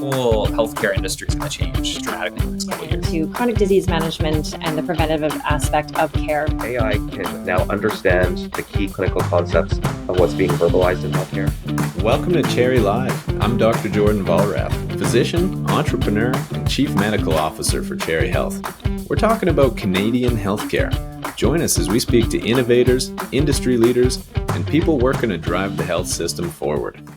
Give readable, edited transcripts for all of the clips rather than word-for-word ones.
whole healthcare industry is going to change dramatically in the next couple of years. To chronic disease management and the preventative aspect of care. AI can now understand the key clinical concepts of what's being verbalized in healthcare. Welcome to Cherry Live. I'm Dr. Jordan Valrath, physician, entrepreneur, and Chief Medical Officer for Cherry Health. We're talking about Canadian healthcare. Join us as we speak to innovators, industry leaders, and people working to drive the health system forward.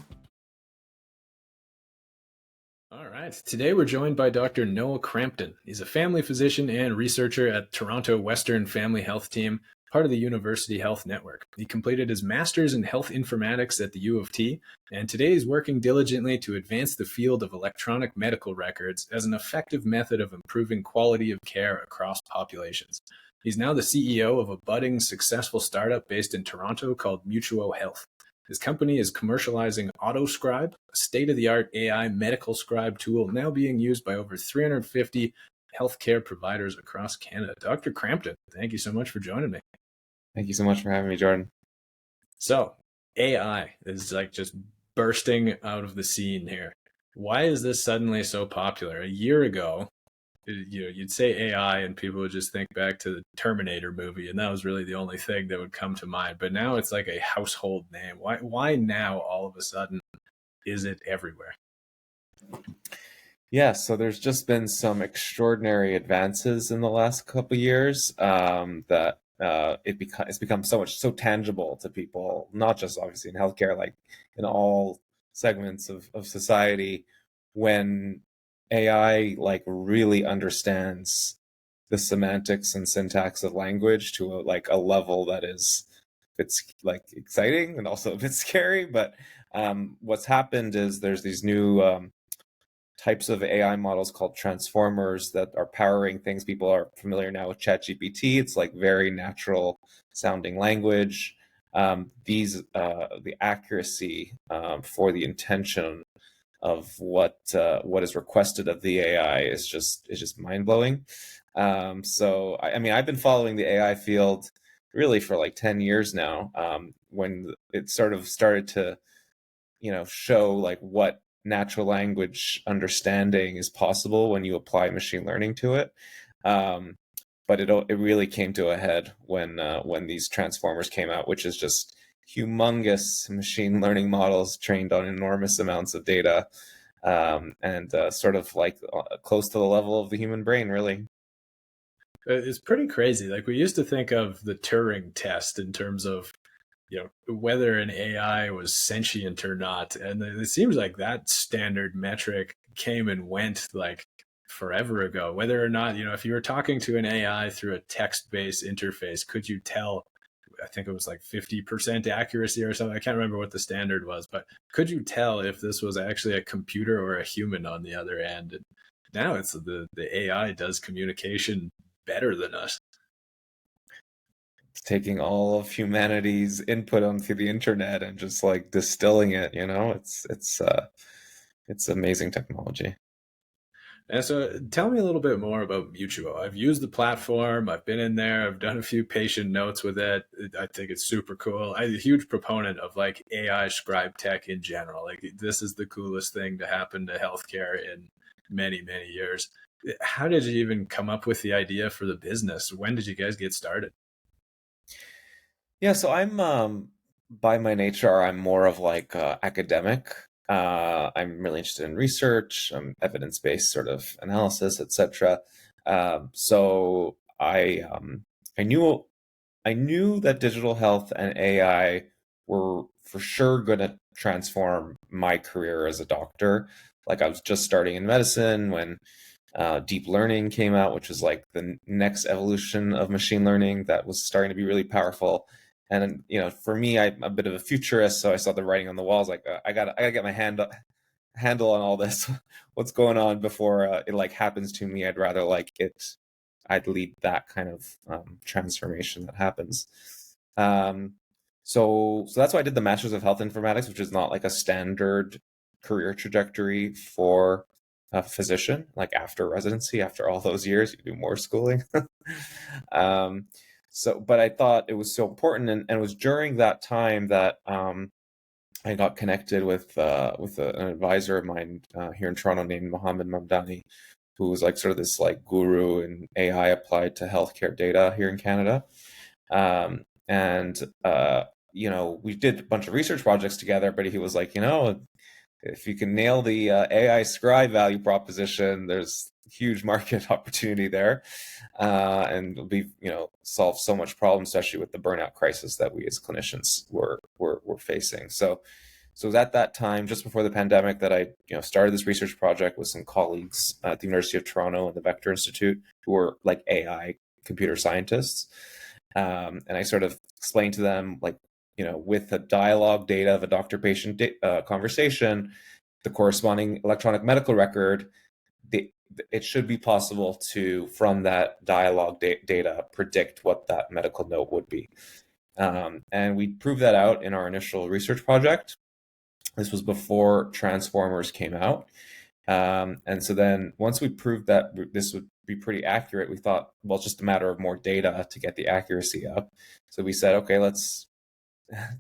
All right, today we're joined by Dr. Noah Crampton. He's a family physician and researcher at Toronto Western Family Health Team, part of the University Health Network. He completed his master's in health informatics at the U of T, and today he's working diligently to advance the field of electronic medical records as an effective method of improving quality of care across populations. He's now the CEO of a budding, successful startup based in Toronto called Mutuo Health. His company is commercializing Scribe, a state-of-the-art AI medical scribe tool now being used by over 350 healthcare providers across Canada. Dr. Crampton, thank you so much for joining me. Thank you so much for having me, Jordan. So, AI is like just bursting out of the scene here. Why is this suddenly so popular? A year ago, you'd say AI and people would just think back to the Terminator movie, and that was really the only thing that would come to mind. But now it's like a household name. Why now all of a sudden is it everywhere? Yeah, so there's just been some extraordinary advances in the last couple of years that it's become so tangible to people, not just obviously in healthcare, like in all segments of society, when AI like really understands the semantics and syntax of language to a level that it's like exciting and also a bit scary. But what's happened is there's these new types of AI models called transformers that are powering things. People are familiar now with ChatGPT. It's like very natural sounding language. The accuracy for the intention of what is requested of the AI is just mind blowing. So I mean, I've been following the AI field really for like 10 years now. When it sort of started to, show like what natural language understanding is possible when you apply machine learning to it. But it really came to a head when these transformers came out, which is just humongous machine learning models trained on enormous amounts of data, and sort of like close to the level of the human brain, really. It's pretty crazy. Like, we used to think of the Turing test in terms of, whether an AI was sentient or not. And it seems like that standard metric came and went like forever ago. Whether or not, if you were talking to an AI through a text-based interface, could you tell, I think it was like 50% accuracy or something. I can't remember what the standard was, but could you tell if this was actually a computer or a human on the other end? And now it's the AI does communication better than us. It's taking all of humanity's input onto the internet and just like distilling it. It's amazing technology. And so tell me a little bit more about Mutuo. I've used the platform. I've been in there. I've done a few patient notes with it. I think it's super cool. I'm a huge proponent of like AI scribe tech in general. Like, this is the coolest thing to happen to healthcare in many, many years. How did you even come up with the idea for the business? When did you guys get started? Yeah, so I'm by my nature, I'm more of like academic. I'm really interested in research, evidence-based sort of analysis, etc. So I knew that digital health and AI were for sure going to transform my career as a doctor. Like, I was just starting in medicine when deep learning came out, which was like the next evolution of machine learning that was starting to be really powerful. And for me, I'm a bit of a futurist, so I saw the writing on the walls. Like, I gotta get my handle on all this. What's going on before it like happens to me? I'd rather I'd lead that kind of transformation that happens. So that's why I did the Master's of Health Informatics, which is not like a standard career trajectory for a physician. Like, after residency, after all those years, you do more schooling. But I thought it was so important, and it was during that time that I got connected with an advisor of mine here in Toronto named Mohammed Mamdani, who was like sort of this like guru in AI applied to healthcare data here in Canada. And we did a bunch of research projects together, but he was like, if you can nail the AI Scribe value proposition, there's huge market opportunity there, and it'll be solve so much problem, especially with the burnout crisis that we as clinicians were facing. So it was at that time, just before the pandemic, that I started this research project with some colleagues at the University of Toronto and the Vector Institute, who were like AI computer scientists, and I sort of explained to them, like, with the dialogue data of a doctor-patient conversation, the corresponding electronic medical record, it should be possible to, from that dialogue data, predict what that medical note would be. And we proved that out in our initial research project. This was before Transformers came out. And so then once we proved that this would be pretty accurate, we thought, well, it's just a matter of more data to get the accuracy up. So we said, okay, let's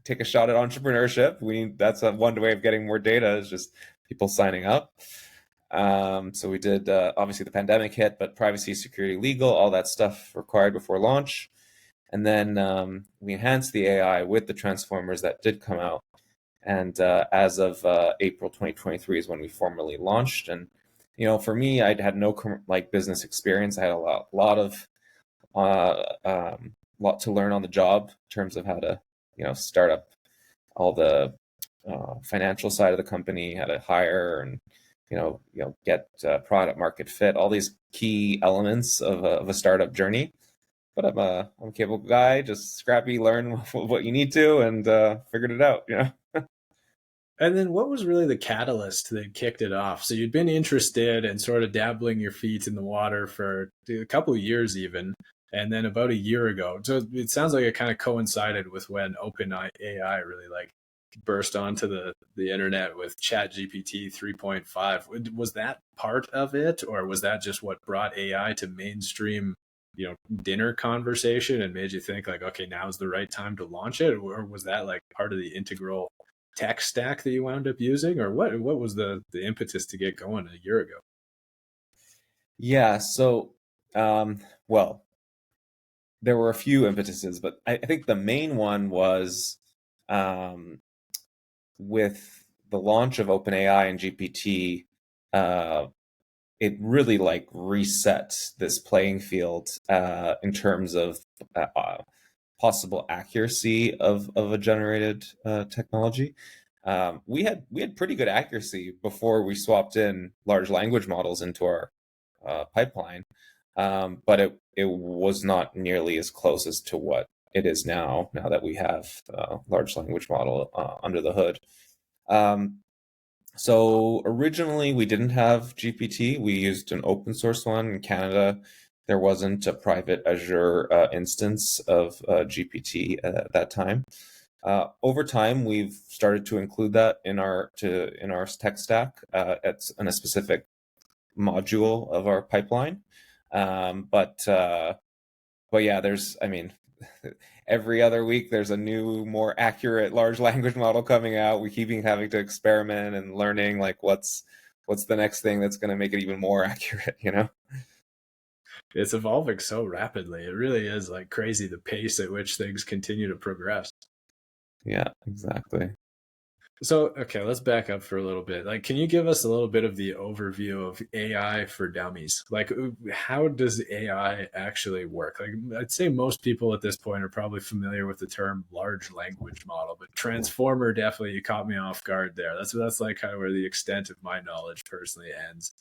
take a shot at entrepreneurship. That's one way of getting more data, is just people signing up. So we did, obviously the pandemic hit, but privacy, security, legal, all that stuff required before launch. And then we enhanced the AI with the Transformers that did come out. And as of April 2023 is when we formally launched. And for me, I'd had no business experience. I had a lot to learn on the job in terms of how to start up all the financial side of the company, how to hire and get product market fit, all these key elements of a startup journey. But I'm a capable guy, just scrappy, learn what you need to, and figured it out. And then what was really the catalyst that kicked it off? So you'd been interested and sort of dabbling your feet in the water for a couple of years even, and then about a year ago. So it sounds like it kind of coincided with when OpenAI really burst onto the internet with ChatGPT 3.5. Was that part of it, or was that just what brought AI to mainstream, dinner conversation and made you think like, okay, now's the right time to launch it? Or was that like part of the integral tech stack that you wound up using, or what was the impetus to get going a year ago? Yeah, so well, there were a few impetuses, but I think the main one was with the launch of OpenAI and GPT, it really reset this playing field in terms of possible accuracy of a generated technology. We had pretty good accuracy before we swapped in large language models into our pipeline, but it was not nearly as close as to what it is now that we have large language model under the hood. So originally we didn't have GPT. We used an open source one in Canada. There wasn't a private Azure instance of GPT at that time. Over time, we've started to include that in our tech stack in a specific module of our pipeline. But yeah, every other week there's a new, more accurate large language model coming out. We keep having to experiment and learning what's the next thing that's going to make it even more accurate. It's evolving so rapidly. It really is crazy the pace at which things continue to progress. Yeah, exactly. So, okay, let's back up for a little bit. Can you give us a little bit of the overview of AI for dummies? How does AI actually work? I'd say most people at this point are probably familiar with the term large language model, but transformer, definitely, you caught me off guard there. That's kind of where the extent of my knowledge personally ends.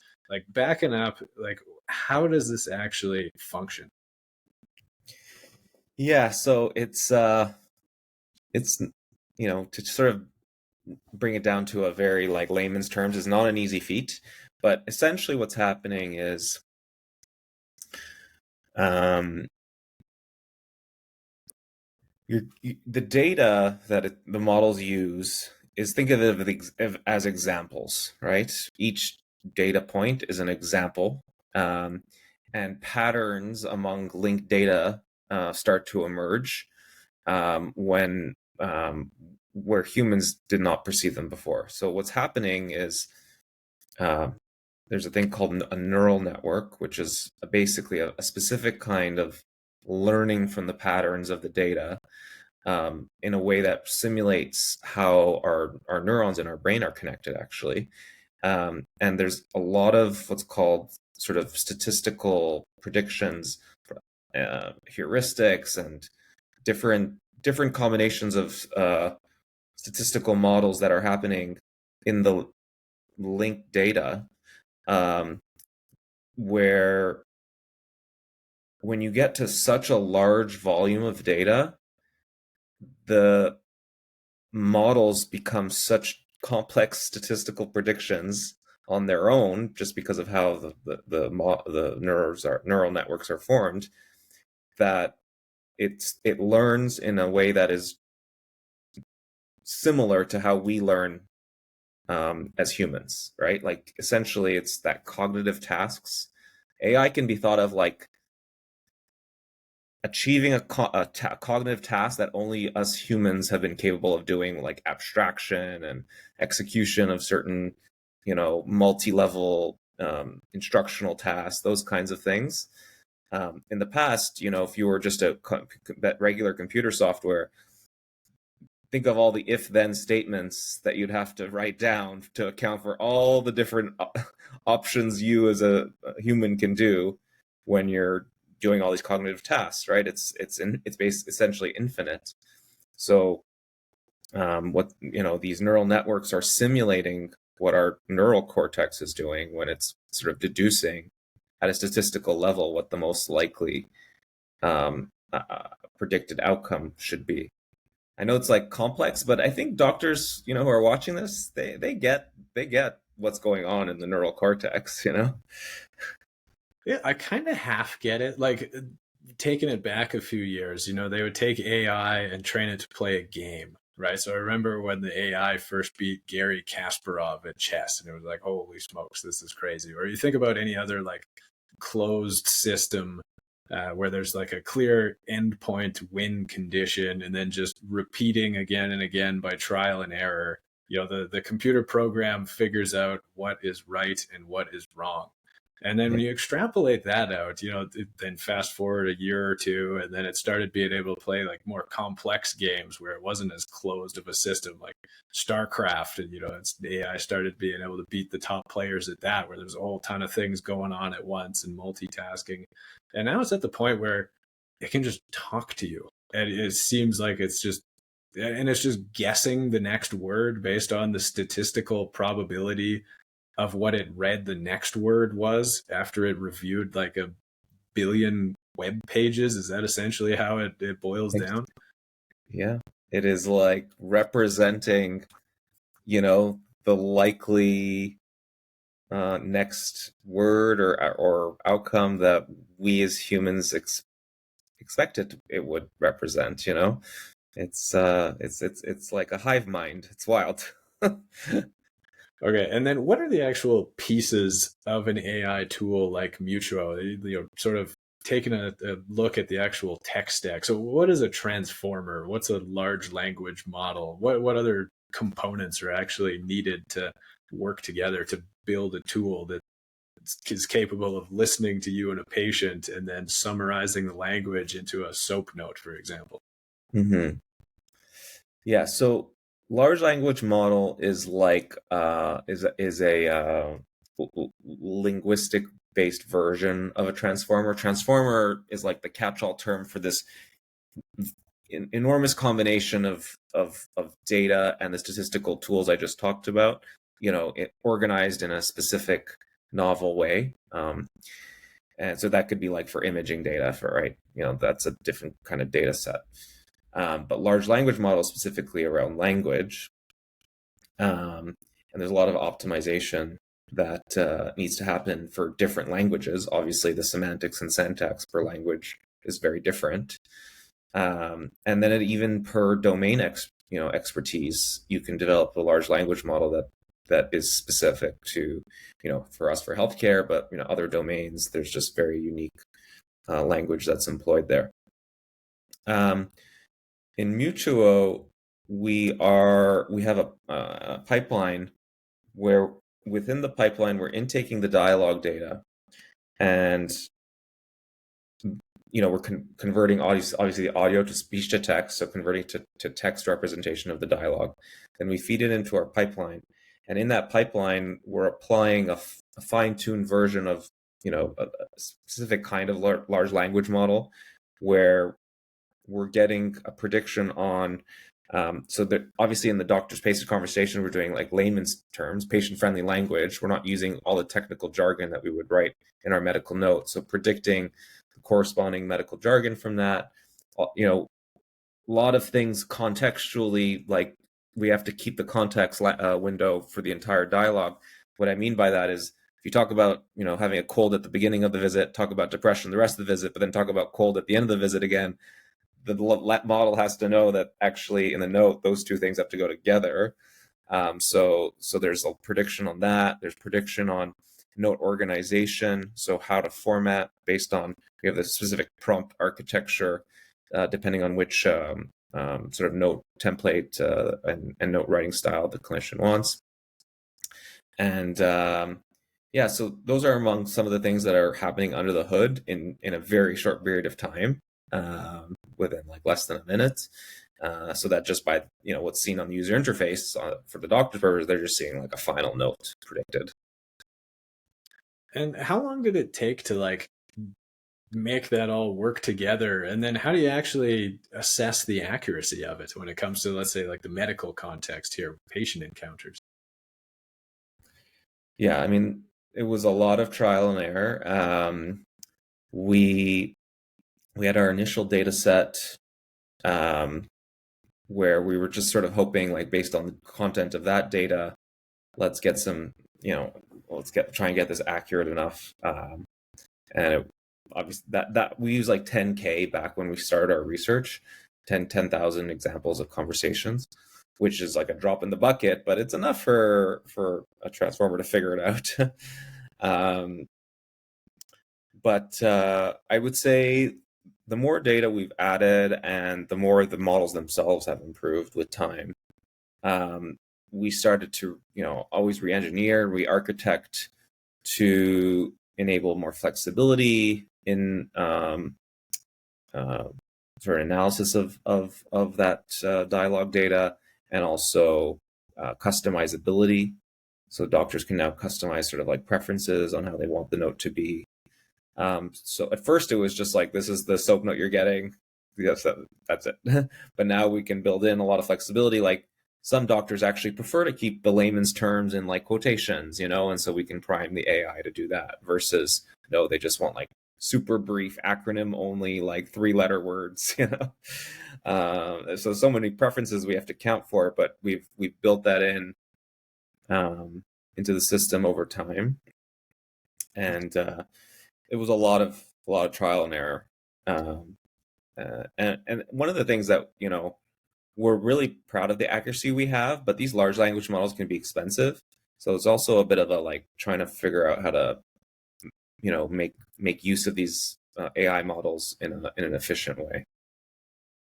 Backing up, how does this actually function? Yeah, so it's to sort of bring it down to a very layman's terms, is not an easy feat. But essentially what's happening is the data that the models use is, think of it as examples, right? Each data point is an example, and patterns among linked data start to emerge when where humans did not perceive them before. So what's happening is there's a thing called a neural network, which is basically a specific kind of learning from the patterns of the data in a way that simulates how our neurons in our brain are connected, actually. And there's a lot of what's called sort of statistical predictions, heuristics, and different combinations of statistical models that are happening in the linked data, where when you get to such a large volume of data, the models become such complex statistical predictions on their own, just because of how the neural networks are formed, that it learns in a way that is similar to how we learn as humans, right? Like essentially, it's that cognitive tasks. AI can be thought of like achieving a cognitive task that only us humans have been capable of doing, like abstraction and execution of certain, multi-level instructional tasks, those kinds of things. In the past, if you were just that regular computer software, think of all the if-then statements that you'd have to write down to account for all the different options you as a human can do when you're doing all these cognitive tasks, right? It's essentially infinite. So these neural networks are simulating what our neural cortex is doing when it's sort of deducing at a statistical level what the most likely predicted outcome should be. I know it's like complex, but I think doctors, who are watching this, they get what's going on in the neural cortex, Yeah, I kind of half get it. Like, taking it back a few years, they would take AI and train it to play a game, right? So I remember when the AI first beat Gary Kasparov at chess, and it was like, holy smokes, this is crazy. Or you think about any other like closed system where there's like a clear endpoint win condition, and then just repeating again and again by trial and error. The computer program figures out what is right and what is wrong. And then when you extrapolate that out, then fast forward a year or two, and then it started being able to play like more complex games where it wasn't as closed of a system like StarCraft. And, the AI started being able to beat the top players at that, where there's a whole ton of things going on at once and multitasking. And now it's at the point where it can just talk to you. And it seems like it's just guessing the next word based on the statistical probability of what it read the next word was after it reviewed like a billion web pages. Is that essentially how it boils down? Yeah, it is like representing, the likely next word or outcome that we as humans expected it would represent. It's like a hive mind. It's wild. Okay, and then what are the actual pieces of an AI tool like Mutuo? Sort of taking a look at the actual tech stack. So what is a transformer? What's a large language model? What other components are actually needed to work together to build a tool that is capable of listening to you and a patient and then summarizing the language into a SOAP note, for example? Mm-hmm. Yeah, so large language model is like is a linguistic based version of a transformer. Transformer is like the catch-all term for this enormous combination of data and the statistical tools I just talked about, organized in a specific novel way. And so that could be like for imaging data, right? That's a different kind of data set. But large language models specifically around language. And there's a lot of optimization that needs to happen for different languages. Obviously, the semantics and syntax per language is very different. And then even per domain expertise, you can develop a large language model that is specific to, for us for healthcare, but other domains, there's just very unique language that's employed there. In Mutuo, we have a pipeline where within the pipeline we're intaking the dialogue data, and we're converting obviously the audio to speech to text, so converting to text representation of the dialogue. Then we feed it into our pipeline, and in that pipeline we're applying a fine-tuned version of a specific kind of large language model, where we're getting a prediction on so that obviously in the doctor's patient conversation we're doing like layman's terms, patient-friendly language. We're not using all the technical jargon that we would write in our medical notes, so predicting the corresponding medical jargon from that. A lot of things contextually, like we have to keep the context window for the entire dialogue. What I mean by that is, if you talk about having a cold at the beginning of the visit, talk about depression the rest of the visit, but then talk about cold at the end of the visit again, the model has to know that actually in the note those two things have to go together. So there's a prediction on that. There's prediction on note organization, so how to format based on, we have the specific prompt architecture depending on which sort of note template and note writing style the clinician wants. And so those are among some of the things that are happening under the hood in a very short period of time, within like less than a minute. So that just by what's seen on the user interface for the doctor's purpose, they're just seeing like a final note predicted. And how long did it take to like make that all work together? And then how do you actually assess the accuracy of it when it comes to, let's say, like the medical context here, patient encounters? Yeah, I mean, it was a lot of trial and error. We had our initial data set where we were just sort of hoping, like, based on the content of that data, let's get some, try and get this accurate enough. And it, obviously that we use like 10K back when we started our research, 10,000 examples of conversations, which is like a drop in the bucket, but it's enough for a transformer to figure it out. But I would say the more data we've added and the more the models themselves have improved with time, we started to always re-engineer, re-architect to enable more flexibility in sort of analysis of that dialogue data, and also customizability. So doctors can now customize sort of like preferences on how they want the note to be. So at first it was just like, this is the soap note you're getting. Yes, that's it. But now we can build in a lot of flexibility. Like some doctors actually prefer to keep the layman's terms in like quotations, and so we can prime the AI to do that, versus no, they just want like super brief acronym only, like 3-letter words, so many preferences we have to count for, but we've built that in into the system over time. And it was a lot of trial and error. And one of the things that, we're really proud of the accuracy we have, but these large language models can be expensive. So it's also a bit of a like trying to figure out how to, make use of these AI models in an efficient way.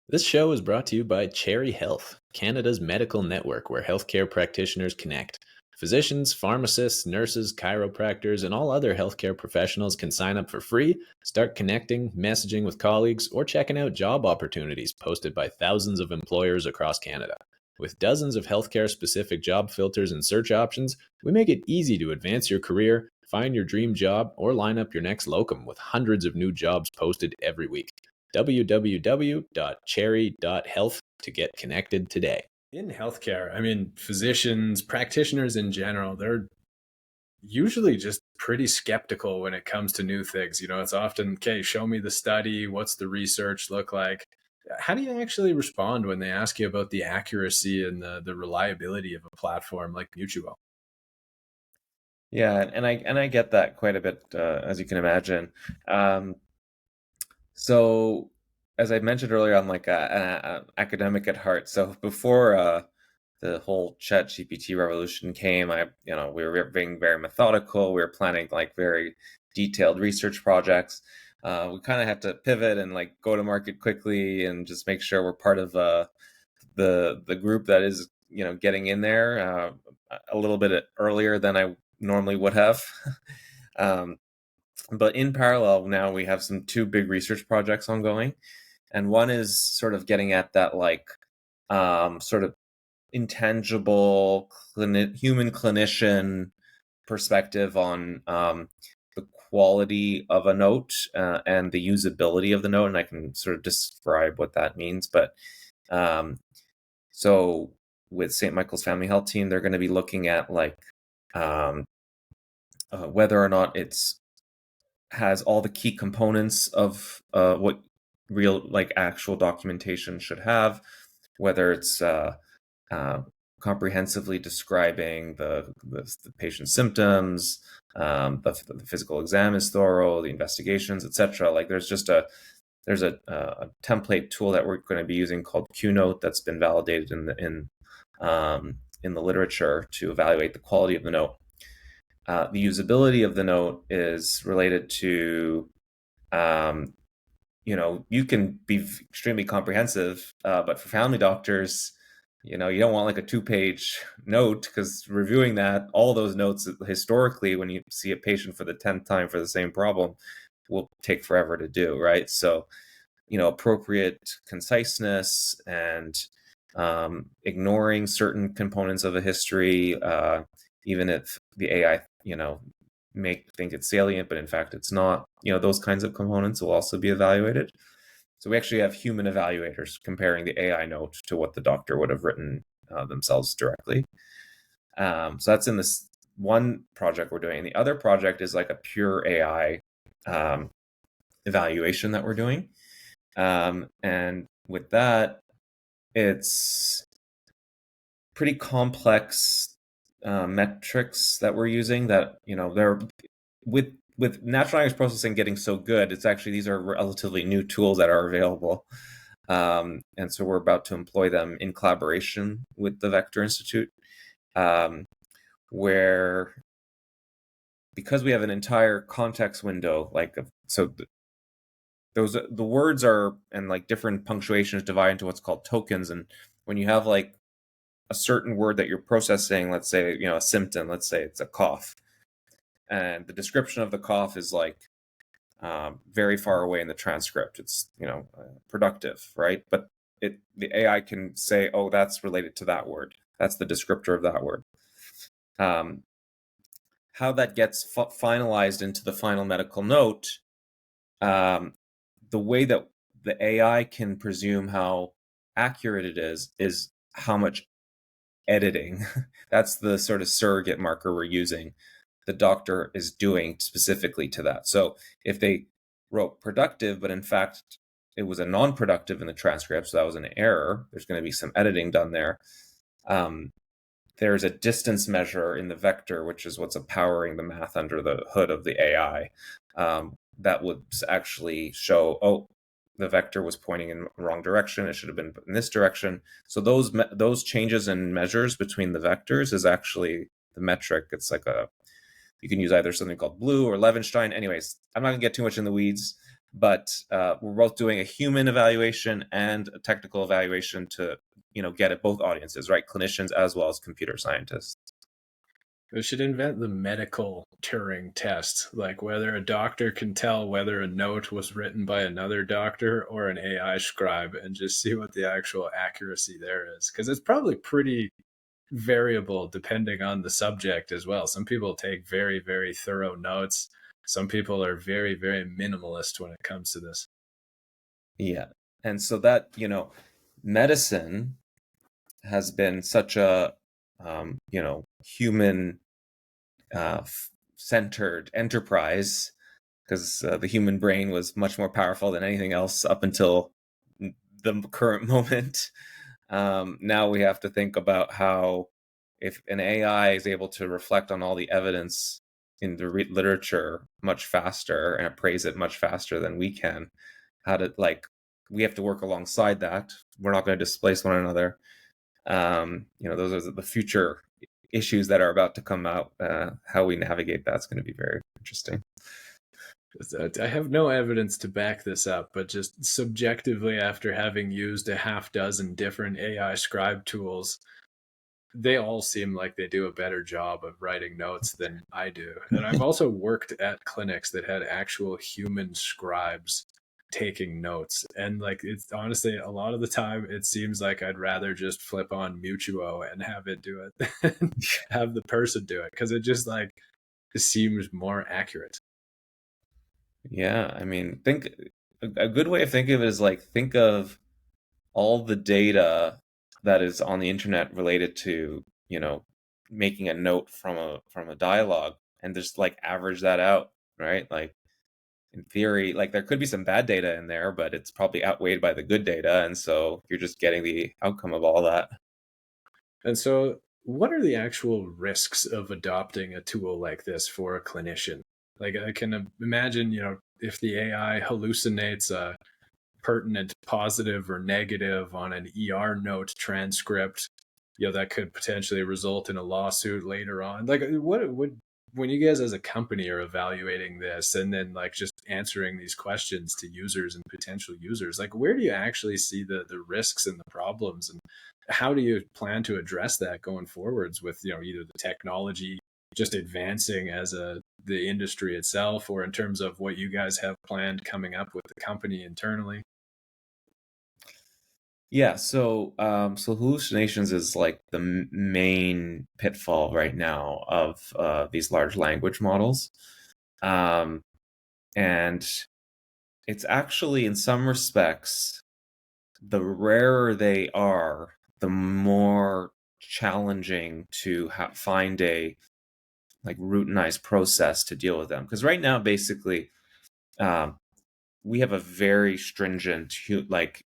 This show is brought to you by Cherry Health, Canada's medical network where healthcare practitioners connect. Physicians, pharmacists, nurses, chiropractors, and all other healthcare professionals can sign up for free, start connecting, messaging with colleagues, or checking out job opportunities posted by thousands of employers across Canada. With dozens of healthcare-specific job filters and search options, we make it easy to advance your career, find your dream job, or line up your next locum with hundreds of new jobs posted every week. www.cherry.health to get connected today. In healthcare, I mean, physicians, practitioners in general, they're usually just pretty skeptical when it comes to new things. It's often, okay, show me the study. What's the research look like? How do you actually respond when they ask you about the accuracy and the reliability of a platform like Mutuo? Yeah, and I get that quite a bit, as you can imagine. So as I mentioned earlier, I'm like an academic at heart. So before the whole Chat GPT revolution came, we were being very methodical. We were planning like very detailed research projects. We kind of have to pivot and like go to market quickly and just make sure we're part of the the group that is getting in there a little bit earlier than I normally would have. But in parallel, now we have two big research projects ongoing, and one is sort of getting at that sort of intangible human clinician perspective on the quality of a note and the usability of the note, and I can sort of describe what that means. But so with St. Michael's Family Health Team, they're going to be looking at whether or not it's has all the key components of what real actual documentation should have, whether it's comprehensively describing the patient's symptoms, the physical exam is thorough, the investigations, etc. There's a template tool that we're going to be using called QNote that's been validated in the literature to evaluate the quality of the note. The usability of the note is related to, you can be extremely comprehensive, but for family doctors, you don't want a 2-page note, because reviewing all those notes historically, when you see a patient for the 10th time for the same problem, will take forever to do, right? So, appropriate conciseness and ignoring certain components of a history, even if the AI, may think it's salient, but in fact it's not, those kinds of components will also be evaluated. So we actually have human evaluators comparing the AI note to what the doctor would have written themselves directly. So that's in this one project we're doing. The other project is a pure AI evaluation that we're doing. And with that, it's pretty complex metrics that we're using that, they're with natural language processing getting so good, these are relatively new tools that are available. And so we're about to employ them in collaboration with the Vector Institute, where, because we have an entire context window, the words are, and different punctuations divide into what's called tokens. And when you have a certain word that you're processing, let's say, a symptom, let's say it's a cough, and the description of the cough is very far away in the transcript. It's, productive, right? But the AI can say, oh, that's related to that word. That's the descriptor of that word. How that gets finalized into the final medical note, the way that the AI can presume how accurate it is how much editing, that's the sort of surrogate marker we're using, the doctor is doing specifically to that. So if they wrote productive, but in fact it was a non-productive in the transcript, so that was an error, there's going to be some editing done there. There's a distance measure in the vector, which is what's powering the math under the hood of the AI, that would actually show, oh, the vector was pointing in the wrong direction, it should have been in this direction. So those changes in measures between the vectors is actually the metric. It's you can use either something called BLEU or Levenstein. Anyways, I'm not gonna get too much in the weeds, but we're both doing a human evaluation and a technical evaluation to get at both audiences, right? Clinicians as well as computer scientists. We should invent the medical Turing test, whether a doctor can tell whether a note was written by another doctor or an AI scribe, and just see what the actual accuracy there is. Because it's probably pretty variable depending on the subject as well. Some people take very, very thorough notes. Some people are very, very minimalist when it comes to this. Yeah. And so that, medicine has been such a, human centered enterprise, because the human brain was much more powerful than anything else up until the current moment. Now we have to think about how, if an AI is able to reflect on all the evidence in the literature much faster and appraise it much faster than we can, we have to work alongside that. We're not going to displace one another. Those are the future issues that are about to come out. How we navigate that's going to be very interesting. I have no evidence to back this up, but just subjectively, after having used a half dozen different AI scribe tools, they all seem like they do a better job of writing notes than I do. And I've also worked at clinics that had actual human scribes taking notes. And like, it's honestly, a lot of the time, it seems like I'd rather just flip on Mutuo and have it do it than have the person do it, because it just like it seems more accurate. Yeah, I mean, think a good way of thinking of it is like think of all the data that is on the internet related to, making a note from a dialogue and just like average that out, right? Like in theory, like there could be some bad data in there, but it's probably outweighed by the good data, and so you're just getting the outcome of all that. And so, what are the actual risks of adopting a tool like this for a clinician? Like, I can imagine, if the AI hallucinates a pertinent positive or negative on an ER note transcript, that could potentially result in a lawsuit later on. Like, what would, when you guys as a company are evaluating this and then like just answering these questions to users and potential users, like where do you actually see the risks and the problems, and how do you plan to address that going forwards with, either the technology just advancing as the industry itself, or in terms of what you guys have planned coming up with the company internally? Yeah, so hallucinations is like the main pitfall right now of these large language models. Um, and it's actually, in some respects, the rarer they are, the more challenging to find a like routinized process to deal with them. Because right now, basically, um, we have a very stringent like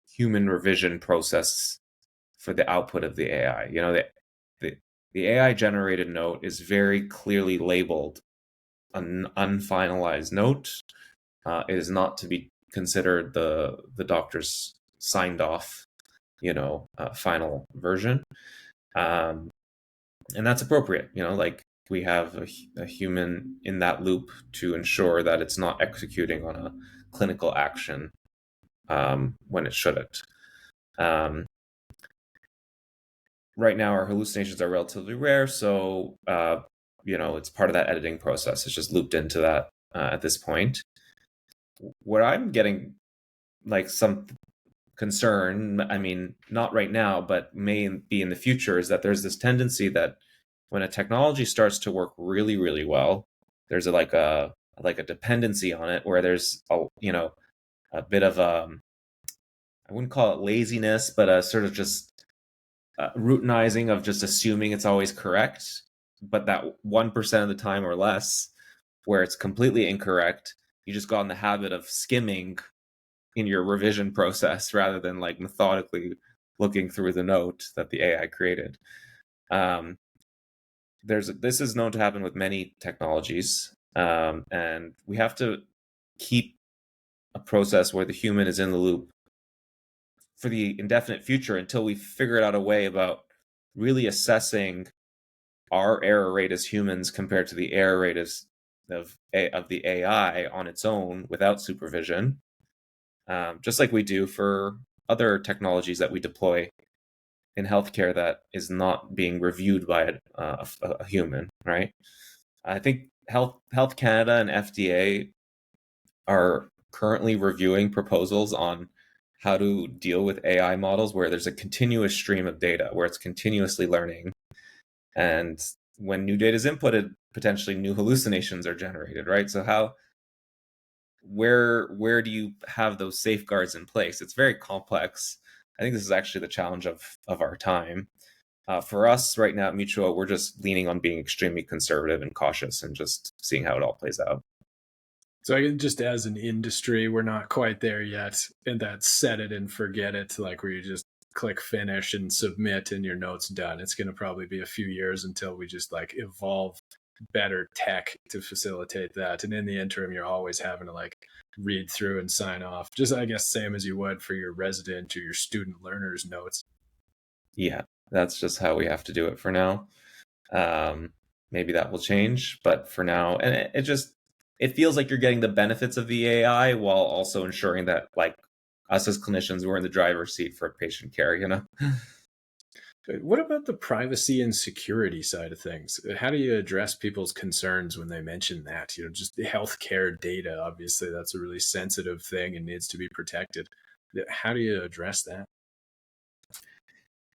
human revision process for the output of the AI. The, the AI generated note is very clearly labeled an unfinalized note. It is not to be considered the doctor's signed off, final version, um, and that's appropriate. Like we have a human in that loop to ensure that it's not executing on a clinical action when it shouldn't. Um, right now, our hallucinations are relatively rare, so it's part of that editing process. It's just looped into that at this point. Where I'm getting like some concern, I mean, not right now, but may be in the future, is that there's this tendency that when a technology starts to work really, really well, there's like a dependency on it where there's a bit of I wouldn't call it laziness, but a sort of just routinizing of just assuming it's always correct, but that 1% of the time or less where it's completely incorrect, you just got in the habit of skimming in your revision process rather than like methodically looking through the note that the AI created. This is known to happen with many technologies, and we have to keep a process where the human is in the loop for the indefinite future until we figured out a way about really assessing our error rate as humans compared to the error rate of the AI on its own without supervision, just like we do for other technologies that we deploy in healthcare that is not being reviewed by a human, right? I think Health Canada and FDA are currently reviewing proposals on how to deal with AI models where there's a continuous stream of data, where it's continuously learning. And when new data is inputted, potentially new hallucinations are generated, right? So where do you have those safeguards in place? It's very complex. I think this is actually the challenge of our time. For us right now at Mutuo, we're just leaning on being extremely conservative and cautious and just seeing how it all plays out. So just as an industry, we're not quite there yet. And that set it and forget it, like where you just click finish and submit and your note's done. It's going to probably be a few years until we just like evolve better tech to facilitate that. And in the interim, you're always having to like read through and sign off, just I guess same as you would for your resident or your student learners notes. Yeah, that's just how we have to do it for now. Maybe that will change, but for now, and it just it feels like you're getting the benefits of the AI while also ensuring that like us as clinicians, we're in the driver's seat for patient care, you know? What about the privacy and security side of things? How do you address people's concerns when they mention that? Just the healthcare data, obviously, that's a really sensitive thing and needs to be protected. How do you address that?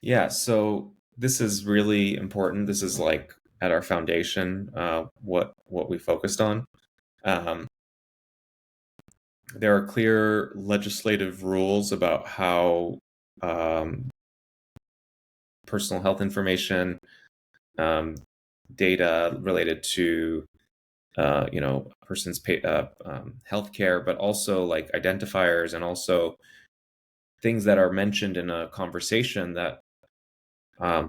Yeah, so this is really important. This is like at our foundation, what we focused on. Um, there are clear legislative rules about how um, personal health information, data related to a person's healthcare, but also like identifiers and also things that are mentioned in a conversation that um,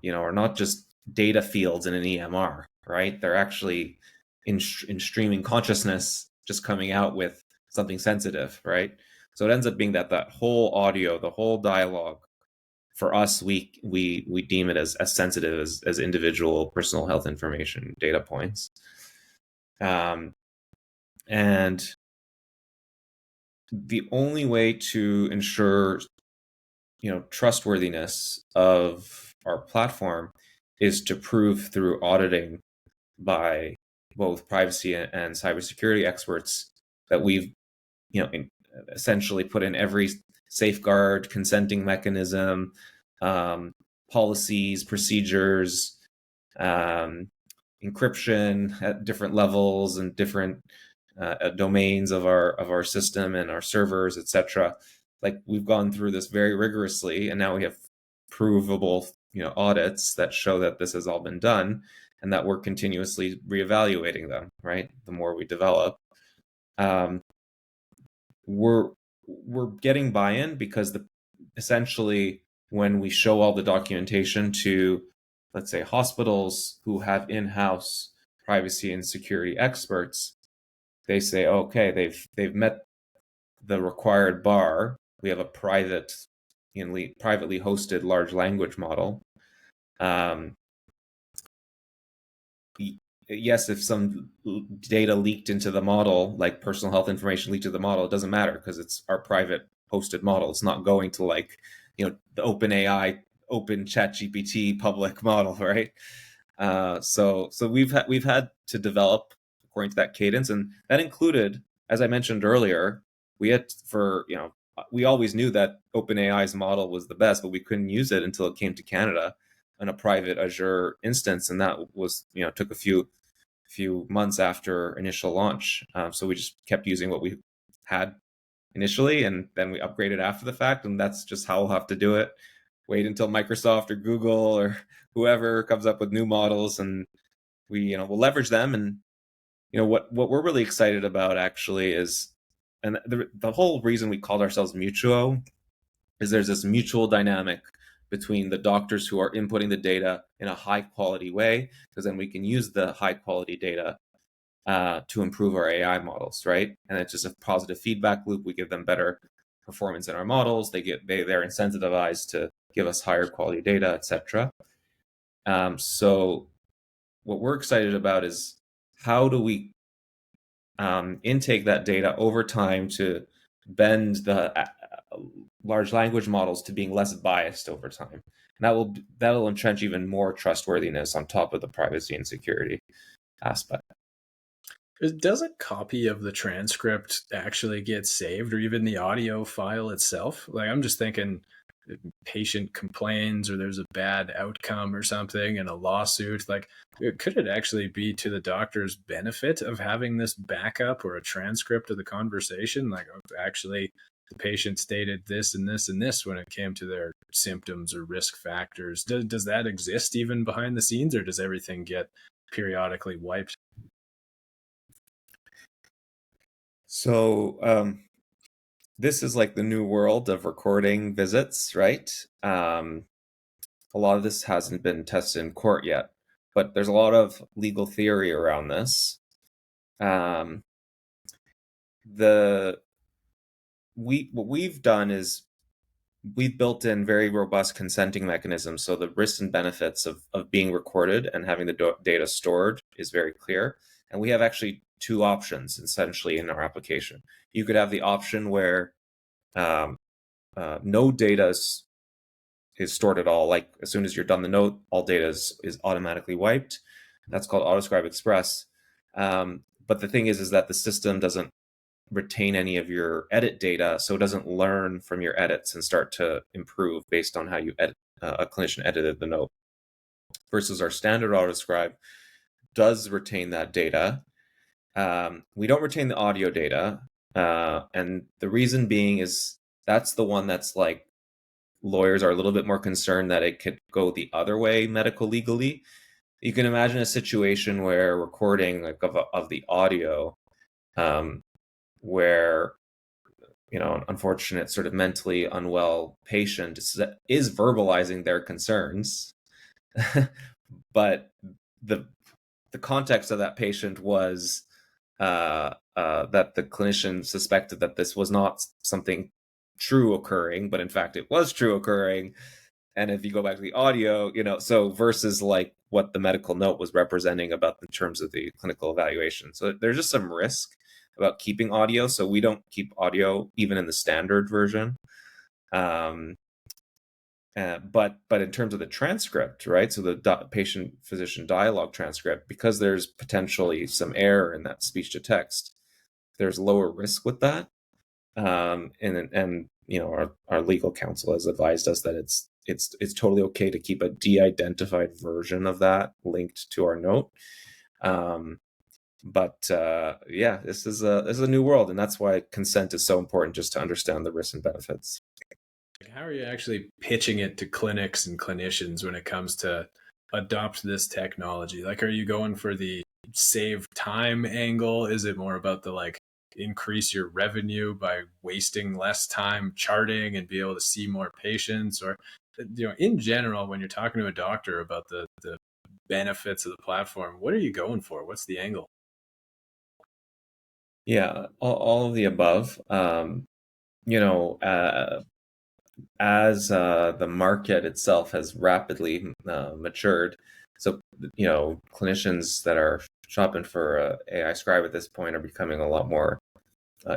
are not just data fields in an EMR, right? They're actually in streaming consciousness, just coming out with something sensitive, right? So it ends up being that whole audio, the whole dialogue, for us, we deem it as sensitive as individual personal health information data points. And the only way to ensure trustworthiness of our platform is to prove through auditing by both privacy and cybersecurity experts that we've essentially put in every safeguard, consenting mechanism, policies, procedures, encryption at different levels and different domains of our system and our servers, etc. Like we've gone through this very rigorously, and now we have provable audits that show that this has all been done, and that we're continuously reevaluating them. Right, the more we develop, we're getting buy-in because essentially when we show all the documentation to, let's say, hospitals who have in-house privacy and security experts, they say, okay, they've met the required bar. We have a privately hosted large language model. Yes, if some data leaked into the model, like personal health information leaked to the model, it doesn't matter because it's our private hosted model. It's not going to the OpenAI, Open ChatGPT public model, right? So we've had to develop according to that cadence, and that included, as I mentioned earlier, we always knew that OpenAI's model was the best, but we couldn't use it until it came to Canada in a private Azure instance, and that was took a few months after initial launch. So we just kept using what we had initially, and then we upgraded after the fact, and that's just how we'll have to do it. Wait until Microsoft or Google or whoever comes up with new models, and we'll leverage them. And what we're really excited about actually is, and the whole reason we called ourselves Mutuo is there's this mutual dynamic between the doctors who are inputting the data in a high quality way, because then we can use the high quality data to improve our AI models, right? And it's just a positive feedback loop. We give them better performance in our models. They're incentivized to give us higher quality data, etc. So what we're excited about is how do we intake that data over time to bend the large language models to being less biased over time. And that'll entrench even more trustworthiness on top of the privacy and security aspect. Does a copy of the transcript actually get saved, or even the audio file itself? Like, I'm just thinking, patient complains or there's a bad outcome or something in a lawsuit, like, could it actually be to the doctor's benefit of having this backup or a transcript of the conversation? Like, actually, the patient stated this and this and this when it came to their symptoms or risk factors. Does that exist even behind the scenes, or does everything get periodically wiped? So this is like the new world of recording visits, right? A lot of this hasn't been tested in court yet, but there's a lot of legal theory around this. What we've done is we've built in very robust consenting mechanisms. So the risks and benefits of being recorded and having the data stored is very clear. And we have actually two options essentially in our application. You could have the option where no data is stored at all. Like as soon as you're done the note, all data is automatically wiped. That's called AutoScribe Express. But the thing is that the system doesn't retain any of your edit data, so it doesn't learn from your edits and start to improve based on how you edit, a clinician edited the note. Versus our standard AutoScribe does retain that data. We don't retain the audio data, and the reason being is that's the one that's like lawyers are a little bit more concerned that it could go the other way medical legally. You can imagine a situation where recording like of the audio, where an unfortunate sort of mentally unwell patient is verbalizing their concerns, but the context of that patient was that the clinician suspected that this was not something true occurring, but in fact it was true occurring. And if you go back to the audio, so versus like what the medical note was representing about in terms of the clinical evaluation. So there's just some risk about keeping audio. So we don't keep audio even in the standard version. But in terms of the transcript, right? So the patient-physician dialogue transcript, because there's potentially some error in that speech to text, there's lower risk with that. And our legal counsel has advised us that it's totally okay to keep a de-identified version of that linked to our note. This is a new world, and that's why consent is so important, just to understand the risks and benefits. How are you actually pitching it to clinics and clinicians when it comes to adopt this technology? Like, are you going for the save time angle? Is it more about the like increase your revenue by wasting less time charting and be able to see more patients? Or, in general, when you're talking to a doctor about the benefits of the platform, what are you going for? What's the angle? Yeah, all of the above. As the market itself has rapidly matured, so clinicians that are shopping for AI Scribe at this point are becoming a lot more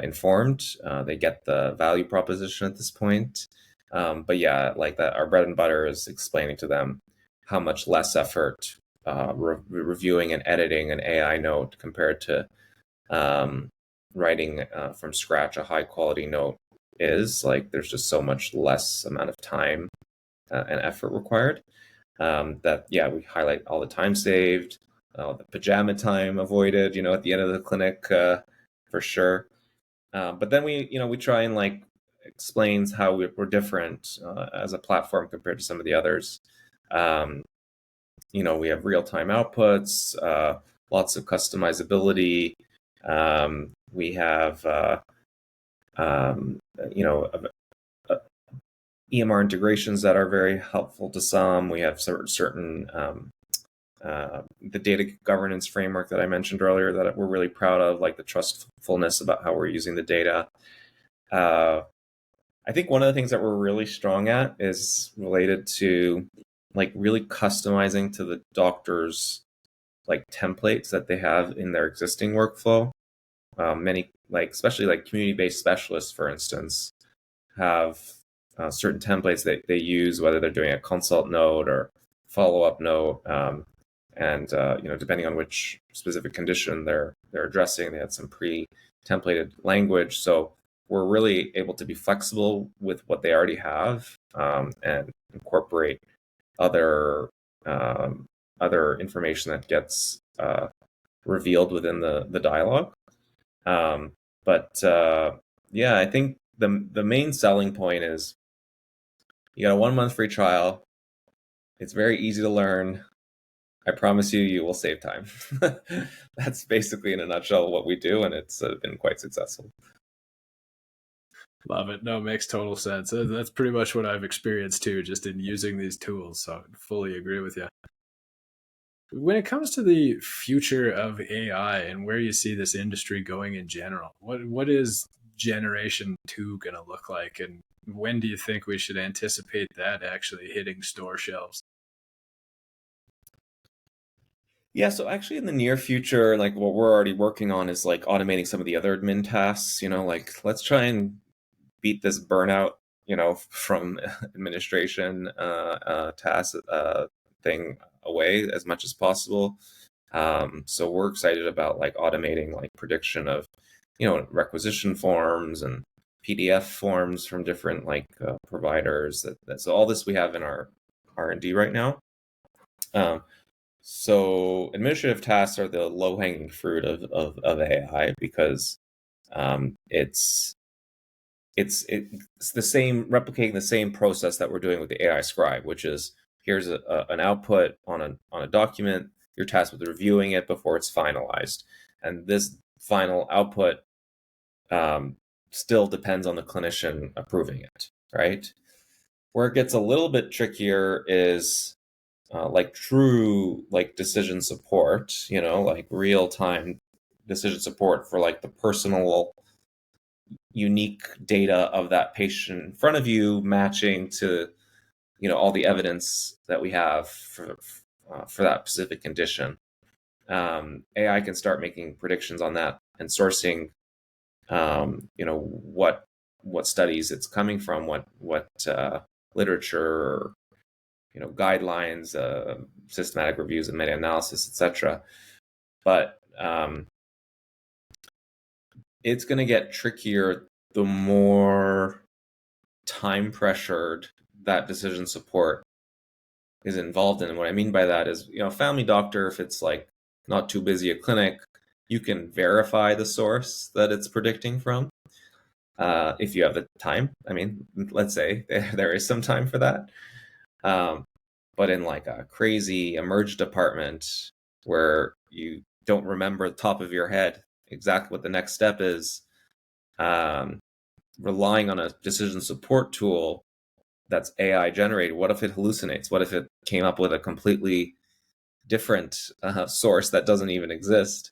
informed. They get the value proposition at this point. But yeah, like that, our bread and butter is explaining to them how much less effort reviewing and editing an AI note compared to writing from scratch a high quality note is. Like, there's just so much less amount of time and effort required. We highlight all the time saved, the pajama time avoided, at the end of the clinic, for sure. But then we try and like explains how we're different as a platform compared to some of the others. We have real-time outputs, lots of customizability. We have EMR integrations that are very helpful to some. We have certain the data governance framework that I mentioned earlier that we're really proud of, like the trustfulness about how we're using the data. I think one of the things that we're really strong at is related to like really customizing to the doctor's like templates that they have in their existing workflow. Many, like especially like community-based specialists, for instance, have certain templates that they use, whether they're doing a consult note or follow-up note, and depending on which specific condition they're addressing, they had some pre-templated language. So we're really able to be flexible with what they already have, and incorporate other information that gets revealed within the dialogue. I think the main selling point is you got a 1 month free trial. It's very easy to learn. I promise you will save time. That's basically in a nutshell what we do, and it's been quite successful. Love it. No, it makes total sense. That's pretty much what I've experienced too, just in using these tools. So I fully agree with you. When it comes to the future of AI and where you see this industry going in general, what is Generation 2 going to look like? And when do you think we should anticipate that actually hitting store shelves? Yeah, so actually in the near future, like what we're already working on is like automating some of the other admin tasks, like let's try and beat this burnout, from administration task thing away as much as possible. So we're excited about like automating like prediction of, requisition forms and PDF forms from different like providers. So all this we have in our R&D right now. So administrative tasks are the low-hanging fruit of AI because it's the same, replicating the same process that we're doing with the AI Scribe, which is here's an output on a document. You're tasked with reviewing it before it's finalized, and this final output still depends on the clinician approving it, right? Where it gets a little bit trickier is like true like decision support, like real time decision support for like the personal unique data of that patient in front of you matching to all the evidence that we have for that specific condition. AI can start making predictions on that and sourcing what studies it's coming from, what literature, guidelines, systematic reviews and meta-analysis, etc. But it's going to get trickier the more time pressured that decision support is involved in. And what I mean by that is, family doctor, if it's like not too busy a clinic, you can verify the source that it's predicting from. If you have the time, let's say there is some time for that. But in like a crazy emerge department where you don't remember the top of your head exactly what the next step is, relying on a decision support tool that's AI generated, what if it hallucinates? What if it came up with a completely different source that doesn't even exist,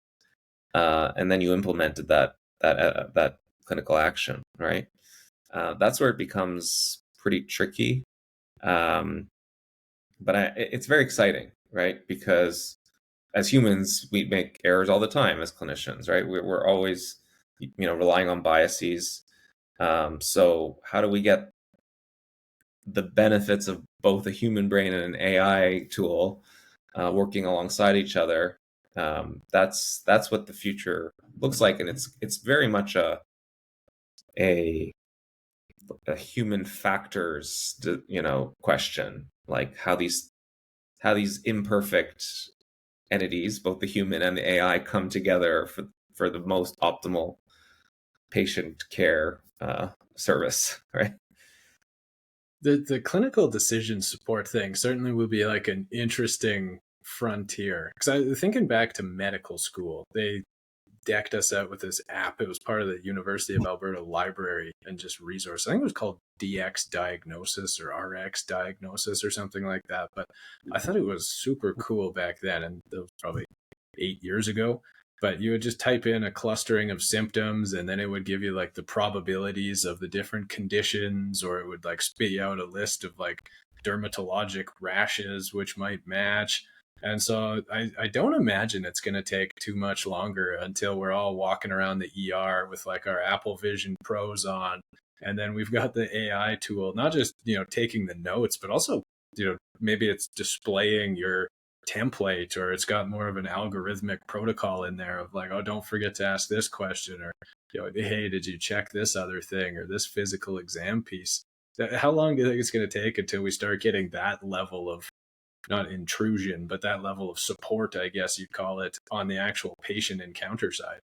and then you implemented that clinical action, right? That's where it becomes pretty tricky. But it's very exciting, right? Because as humans, we make errors all the time as clinicians, right? We're always, relying on biases. So how do we get the benefits of both a human brain and an AI tool working alongside each other? That's what the future looks like, and it's very much a human factors, question, like how these imperfect entities, both the human and the AI, come together for the most optimal patient care service, right? The clinical decision support thing certainly will be like an interesting frontier. Because I thinking back to medical school, they decked us out with this app. It was part of the University of Alberta library and just resource. I think it was called DX Diagnosis or RX Diagnosis or something like that. But I thought it was super cool back then, and that was probably 8 years ago. But you would just type in a clustering of symptoms, and then it would give you like the probabilities of the different conditions, or it would like spit you out a list of like dermatologic rashes which might match. And so I don't imagine it's going to take too much longer until we're all walking around the ER with like our Apple Vision Pros on. And then we've got the AI tool, not just, taking the notes, but also, maybe it's displaying your template, or it's got more of an algorithmic protocol in there of like, oh, don't forget to ask this question, or, hey, did you check this other thing or this physical exam piece? How long do you think it's going to take until we start getting that level of not intrusion, but that level of support, I guess you'd call it, on the actual patient encounter side?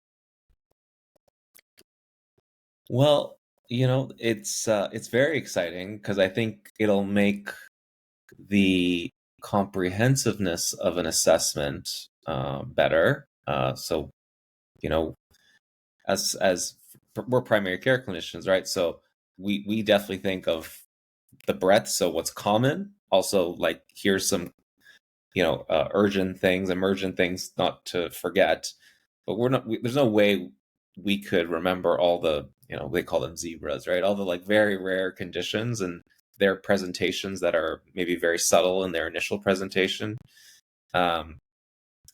Well, it's very exciting because I think it'll make the comprehensiveness of an assessment better. So, as we're primary care clinicians, right? So we definitely think of the breadth. So what's common, also like here's some urgent things, emergent things not to forget. But there's no way we could remember all the, they call them zebras, right? All the like very rare conditions and their presentations that are maybe very subtle in their initial presentation.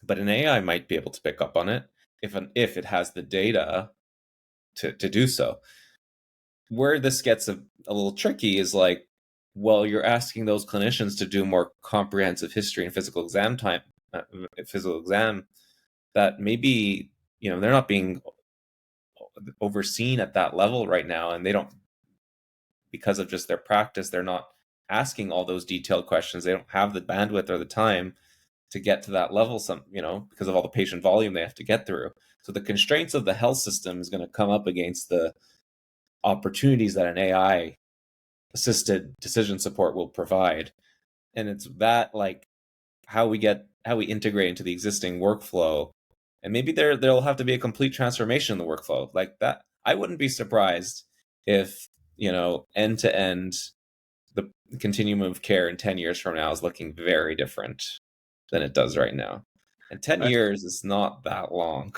but an AI might be able to pick up on it if it has the data to do so. Where this gets a little tricky is like, well, you're asking those clinicians to do more comprehensive history and physical exam that maybe, they're not being overseen at that level right now, and they don't, because of just their practice, they're not asking all those detailed questions. They don't have the bandwidth or the time to get to that level, because of all the patient volume they have to get through. So the constraints of the health system is going to come up against the opportunities that an AI assisted decision support will provide. And it's that, like, how we integrate into the existing workflow. And maybe there'll have to be a complete transformation in the workflow like that. I wouldn't be surprised if, end to end, the continuum of care in 10 years from now is looking very different than it does right now. And 10 years is not that long.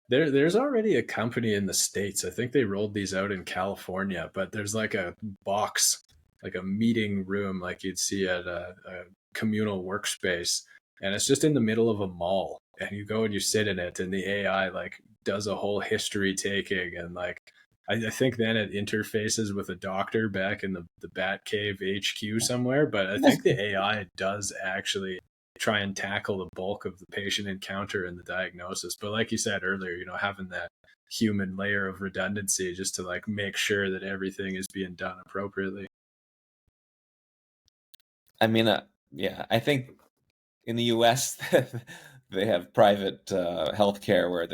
There's already a company in the States. I think they rolled these out in California, but there's like a box, like a meeting room, like you'd see at a communal workspace. And it's just in the middle of a mall. And you go and you sit in it, and the AI like does a whole history taking. And like, I think then it interfaces with a doctor back in the Batcave HQ somewhere. But I think the AI does actually try and tackle the bulk of the patient encounter and the diagnosis. But like you said earlier, having that human layer of redundancy just to like make sure that everything is being done appropriately. I mean, yeah, I think in the US, they have private healthcare where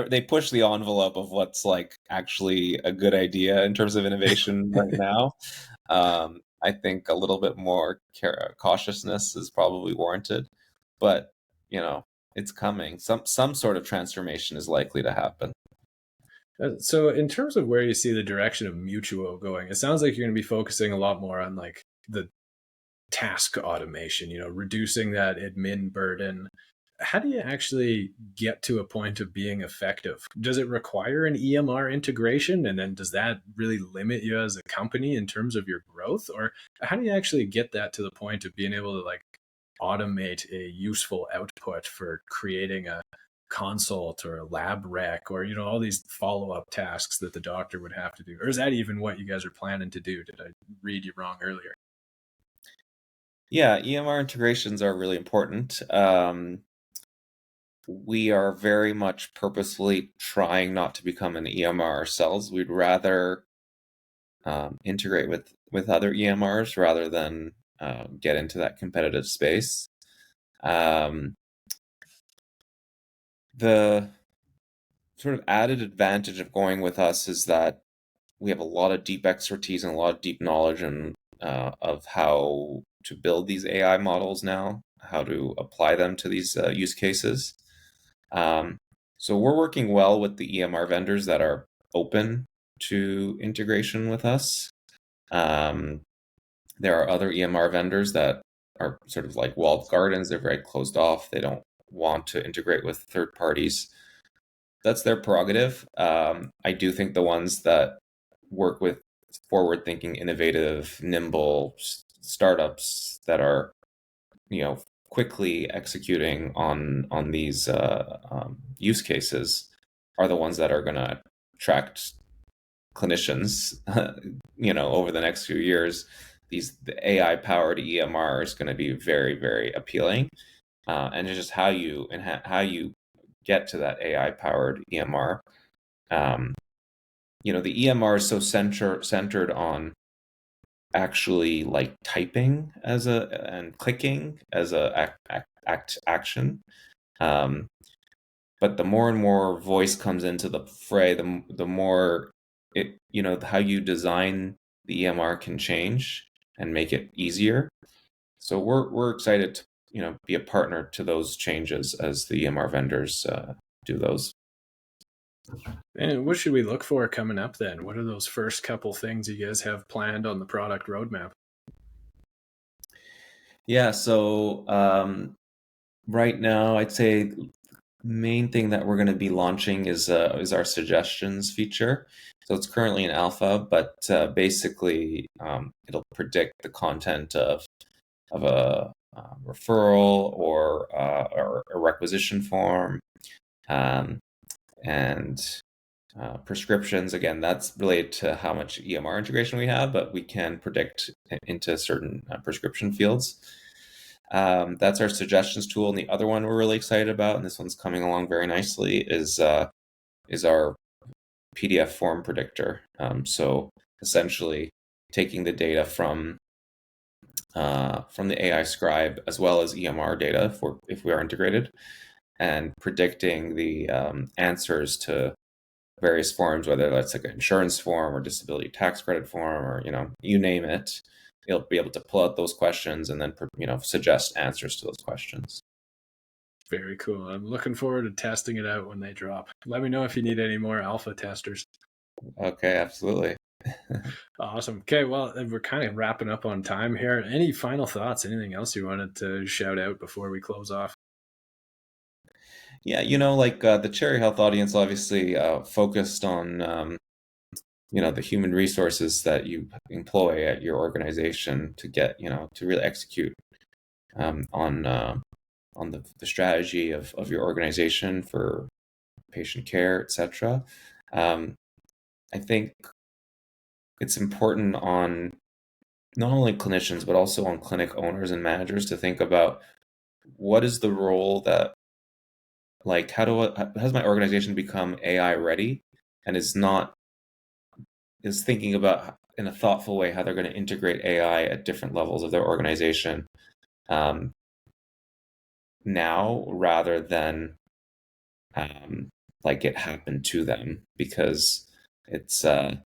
they push the envelope of what's like actually a good idea in terms of innovation right now. I think a little bit more cautiousness is probably warranted, but it's coming. Some sort of transformation is likely to happen. So in terms of where you see the direction of Mutuo going, it sounds like you're going to be focusing a lot more on like the task automation, reducing that admin burden. How do you actually get to a point of being effective? Does it require an EMR integration? And then does that really limit you as a company in terms of your growth? Or how do you actually get that to the point of being able to like automate a useful output for creating a consult or a lab rec or, all these follow-up tasks that the doctor would have to do? Or is that even what you guys are planning to do? Did I read you wrong earlier? Yeah, EMR integrations are really important. We are very much purposefully trying not to become an EMR ourselves. We'd rather integrate with other EMRs rather than get into that competitive space. The sort of added advantage of going with us is that we have a lot of deep expertise and a lot of deep knowledge and of how to build these AI models now, how to apply them to these use cases. So we're working well with the EMR vendors that are open to integration with us. There are other EMR vendors that are sort of like walled gardens. They're very closed off. They don't want to integrate with third parties. That's their prerogative. I do think the ones that work with forward-thinking, innovative, nimble startups that are, quickly executing on these use cases are the ones that are going to attract clinicians, over the next few years. The AI-powered EMR is going to be very, very appealing, and it's just how you get to that AI-powered EMR. The EMR is so centered on actually like typing and clicking as a action. But the more and more voice comes into the fray, the more how you design the EMR can change and make it easier. So we're excited to be a partner to those changes as the EMR vendors do those. And what should we look for coming up then? What are those first couple things you guys have planned on the product roadmap? Yeah, so right now I'd say main thing that we're going to be launching is our suggestions feature. So it's currently in alpha, but basically it'll predict the content of referral or a requisition form, and prescriptions. Again, that's related to how much EMR integration we have, but we can predict into certain prescription fields. That's our suggestions tool. And the other one we're really excited about, and this one's coming along very nicely, is our PDF form predictor. So essentially taking the data from the AI Scribe as well as EMR data if we are integrated, and predicting the answers to various forms, whether that's like an insurance form or disability tax credit form, or you name it. You'll be able to pull out those questions and then suggest answers to those questions. Very cool. I'm looking forward to testing it out when they drop. Let me know if you need any more alpha testers. Okay, absolutely. Awesome. Okay, well, we're kind of wrapping up on time here. Any final thoughts? Anything else you wanted to shout out before we close off? Yeah, the Cherry Health audience obviously focused on the human resources that you employ at your organization to get to really execute on the strategy of your organization for patient care, etc. I think it's important on not only clinicians but also on clinic owners and managers to think about what is the role that, has my organization become AI ready, and is thinking about in a thoughtful way how they're going to integrate AI at different levels of their organization now, rather than it happened to them, because it's now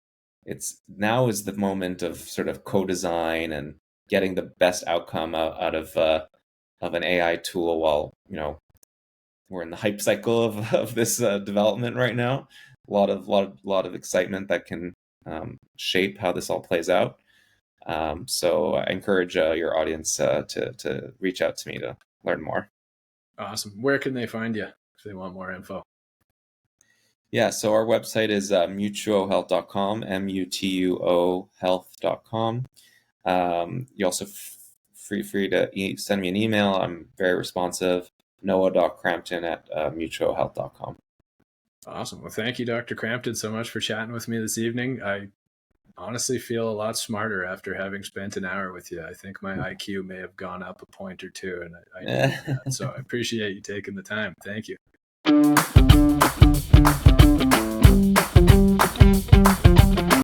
is the moment of sort of co-design and getting the best outcome out of an AI tool, while we're in the hype cycle of this development right now. A lot of excitement that can shape how this all plays out. So I encourage your audience to reach out to me to learn more. Awesome. Where can they find you if they want more info? Yeah, so our website is mutuohealth.com, MUTUO health.com. You also free to send me an email. I'm very responsive. Noah.Crampton@mutuohealth.com. Awesome. Well, thank you, Dr. Crampton, so much for chatting with me this evening. I honestly feel a lot smarter after having spent an hour with you. I think my IQ may have gone up a point or two, and I needed that. So I appreciate you taking the time. Thank you.